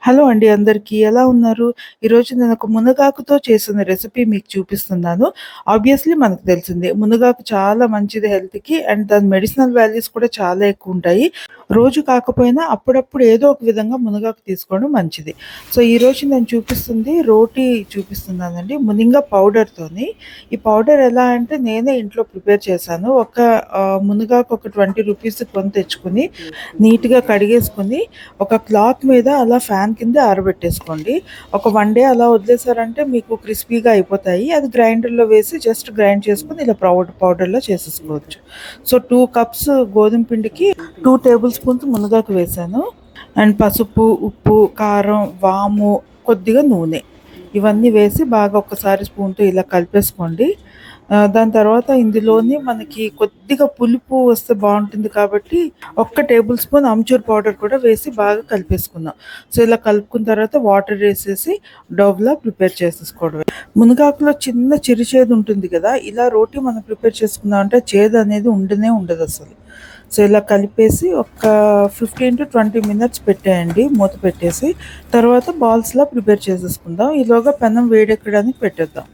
Hello అండి అందరికీ. ఎలా ఉన్నారు? ఈరోజు నేనొక మునగాకుతో చేసిన రెసిపీ మీకు చూపిస్తున్నాను. ఆబ్వియస్‌లీ మనకు తెలిసిందే. మునగాకు చాలా మంచిది హెల్త్‌కి అండ్ దాని మెడిసినల్ వాల్యూస్ కూడా చాలా ఎక్కువుంటాయి. రోజు కాకపోయినా అప్పుడప్పుడు ఏదో ఒక విధంగా మునగాకు తీసుకోవడం మంచిది. సో, ఈరోజు నేను చూపిస్తుంది రోటీ చూపిస్తున్నానండి. మునింగా పౌడర్‌తోని. ఈ పౌడర్ ఎలా అంటే నేనే ఇంట్లో ప్రిపేర్ చేశాను. మునగాకు ఒక ₹20 కొని తెచ్చుకొని నీట్‌గా కడిగేసుకొని ఒక క్లాత్ మీద అలా ఫ్యాన్ కింద ఆరబెట్టేసుకోండి. ఒక 1 డే అలా వదిలేసారంటే మీకు క్రిస్పీగా అయిపోతాయి. అది గ్రైండర్‌లో వేసి జస్ట్ గ్రైండ్ చేసుకొని ఇలా పౌడర్‌లా చేసేసుకోవచ్చు. సో, 2 కప్స్ గోధుమ పిండికి 2 టేబుల్ స్పూన్స్ మునగాకు వేశాను. అండ్ పసుపు, ఉప్పు, కారం, వాము, కొద్దిగా నూనె ఇవన్నీ వేసి బాగా ఒక్కసారి స్పూన్‌తో ఇలా కలిపేసుకోండి. దాని తర్వాత ఇందులోని మనకి కొద్దిగా పులుపు వస్తే బావుంటుంది కాబట్టి ఒక్క టేబుల్ స్పూన్ అమ్చూర్ పౌడర్ కూడా వేసి బాగా కలిపేసుకుందాం. సో, ఇలా కలుపుకున్న తర్వాత వాటర్ వేసేసి డోవ్‌లా ప్రిపేర్ చేసేసుకోవడమే. మునగాకులో చిన్న చిరు ఉంటుంది కదా! ఇలా రోటీ మనం ప్రిపేర్ చేసుకున్నామంటే చేదు అనేది ఉండనే ఉండదసలు. సో, ఇలా కలిపేసి ఒక 15-20 మినిట్స్ పెట్టేయండి మూత పెట్టేసి. తర్వాత బాల్స్‌లా ప్రిపేర్ చేసేసుకుందాం. ఈలోగా పెనం వేడెక్కడానికి పెట్టేద్దాం.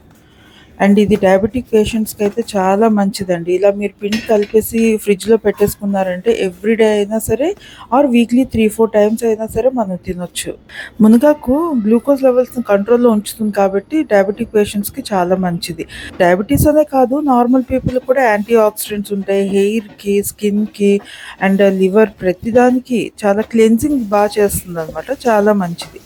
అండ్ ఇది డయాబెటిక్ పేషెంట్స్‌కైతే చాలా మంచిదండి. ఇలా మీరు పిండి కలిపేసి ఫ్రిడ్జ్‌లో పెట్టేసుకున్నారంటే ఎవ్రీడే అయినా సరే ఆర్ వీక్లీ 3, 4 టైమ్స్ అయినా సరే మనం తినొచ్చు. మునగాకు గ్లూకోజ్ లెవెల్స్‌ని కంట్రోల్‌లో ఉంచుతుంది కాబట్టి డయాబెటిక్ పేషెంట్స్‌కి చాలా మంచిది. డయాబెటిస్ అనే కాదు నార్మల్ పీపుల్‌కి కూడా యాంటీ ఆక్సిడెంట్స్ ఉంటాయి. హెయిర్‌కి, స్కిన్‌కి అండ్ లివర్ ప్రతిదానికి చాలా క్లెన్జింగ్ చేస్తుందనమాట. చాలా మంచిది.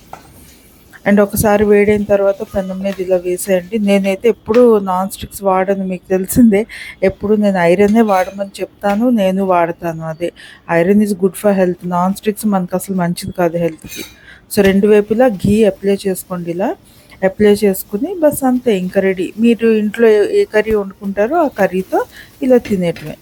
అండ్ ఒకసారి వేడైన తర్వాత పెనం మీద ఇలా వేసేయండి. నేనైతే ఎప్పుడూ నాన్ స్టిక్స్ వాడను మీకు తెలిసిందే. ఎప్పుడు నేను ఐరనే వాడమని చెప్తాను. నేను వాడతాను అదే. Iron is good for health. Non sticks మనకసలు మంచిది కాదు హెల్త్‌కి. సో, 2 వైపులా ఘీ అప్లై చేసుకోండి ఇలా. అప్లై చేసుకొని బస్ అంతే ఇంక రెడీ. మీరు ఇంట్లో ఏ కర్రీ వండుకుంటారో ఆ కర్రీతో ఇలా తినేయటమే.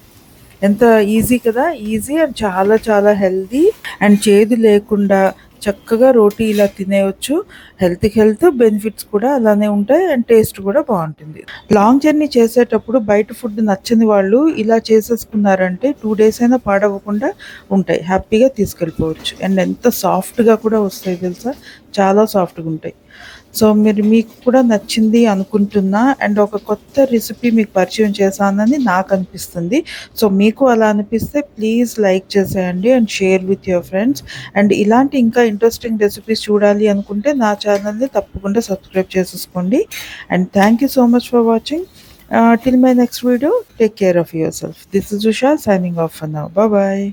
ఎంత ఈజీ కదా! ఈజీ అండ్ చాలా చాలా హెల్తీ అండ్ చేదు లేకుండా చక్కగా రోటీ ఇలా తినేయొచ్చు. హెల్త్‌కి హెల్త్, బెనిఫిట్స్ కూడా అలానే ఉంటాయి అండ్ టేస్ట్ కూడా బావుంటుంది. లాంగ్ జర్నీ చేసేటప్పుడు బయట ఫుడ్ నచ్చని వాళ్ళు ఇలా చేసేసుకున్నారంటే 2 డేస్ అయినా పాడవ్వకుండా ఉంటాయి. హ్యాపీగా తీసుకెళ్ళిపోవచ్చు. అండ్ ఎంత సాఫ్ట్‌గా కూడా వస్తాయి తెలుసా? చాలా సాఫ్ట్‌గుంటాయి. సో, మీకు కూడా నచ్చింది అనుకుంటున్నా. అండ్ ఒక కొత్త రెసిపీ మీకు పరిచయం చేశానని నాకనిపిస్తుంది. సో, మీకు అలా అనిపిస్తే ప్లీజ్ లైక్ చేసేయండి and share with your friends. And ఇలాంటి ఇంకా ఇంట్రెస్టింగ్ రెసిపీస్ చూడాలి అనుకుంటే నా ఛానల్‌ని తప్పకుండా సబ్స్క్రైబ్ చేసేసుకోండి. And thank you so much for watching. Till my next video, take care of yourself. This is Usha signing off for now. Bye bye.